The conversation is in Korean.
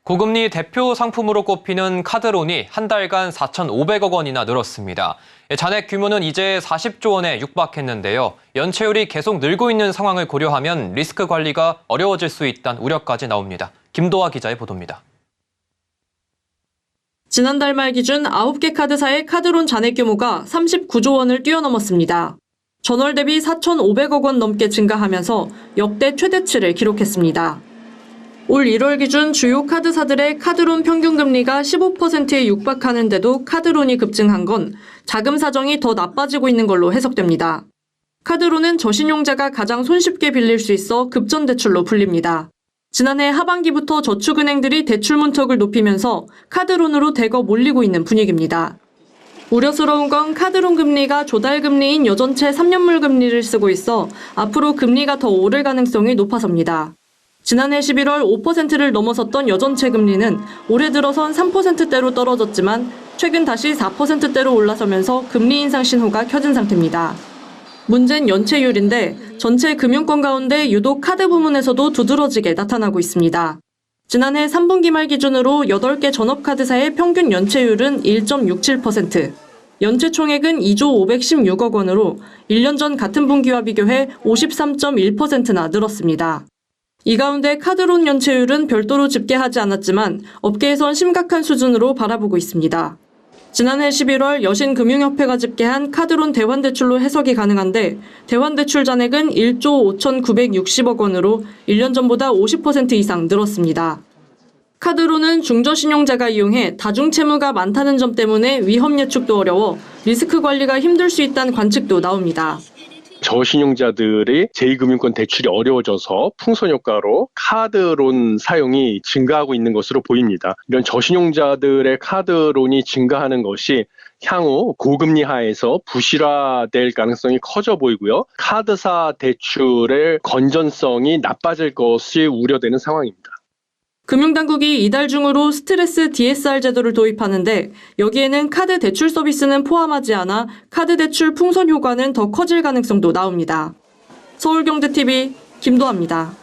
고금리 대표 상품으로 꼽히는 카드론이 한 달간 4,500억 원이나 늘었습니다. 잔액 규모는 이제 40조 원에 육박했는데요. 연체율이 계속 늘고 있는 상황을 고려하면 리스크 관리가 어려워질 수 있다는 우려까지 나옵니다. 김도하 기자의 보도입니다. 지난달 말 기준 9개 카드사의 카드론 잔액 규모가 39조 원을 뛰어넘었습니다. 전월 대비 4,500억 원 넘게 증가하면서 역대 최대치를 기록했습니다. 올 1월 기준 주요 카드사들의 카드론 평균 금리가 15%에 육박하는데도 카드론이 급증한 건 자금 사정이 더 나빠지고 있는 걸로 해석됩니다. 카드론은 저신용자가 가장 손쉽게 빌릴 수 있어 급전대출로 불립니다. 지난해 하반기부터 저축은행들이 대출 문턱을 높이면서 카드론으로 대거 몰리고 있는 분위기입니다. 우려스러운 건 카드론 금리가 조달 금리인 여전체 3년물 금리를 쓰고 있어 앞으로 금리가 더 오를 가능성이 높아서입니다. 지난해 11월 5%를 넘어섰던 여전체 금리는 올해 들어선 3%대로 떨어졌지만 최근 다시 4%대로 올라서면서 금리 인상 신호가 켜진 상태입니다. 문제는 연체율인데 전체 금융권 가운데 유독 카드 부문에서도 두드러지게 나타나고 있습니다. 지난해 3분기 말 기준으로 8개 전업카드사의 평균 연체율은 1.67%, 연체 총액은 2조 516억 원으로 1년 전 같은 분기와 비교해 53.1%나 늘었습니다. 이 가운데 카드론 연체율은 별도로 집계하지 않았지만 업계에선 심각한 수준으로 바라보고 있습니다. 지난해 11월 여신금융협회가 집계한 카드론 대환대출로 해석이 가능한데 대환대출 잔액은 1조 5,960억 원으로 1년 전보다 50% 이상 늘었습니다. 카드론은 중저신용자가 이용해 다중채무가 많다는 점 때문에 위험 예측도 어려워 리스크 관리가 힘들 수 있다는 관측도 나옵니다. 저신용자들의 제2금융권 대출이 어려워져서 풍선 효과로 카드론 사용이 증가하고 있는 것으로 보입니다. 이런 저신용자들의 카드론이 증가하는 것이 향후 고금리 하에서 부실화될 가능성이 커져 보이고요. 카드사 대출의 건전성이 나빠질 것이 우려되는 상황입니다. 금융당국이 이달 중으로 스트레스 DSR 제도를 도입하는데 여기에는 카드 대출 서비스는 포함하지 않아 카드 대출 풍선 효과는 더 커질 가능성도 나옵니다. 서울경제TV 김도하입니다.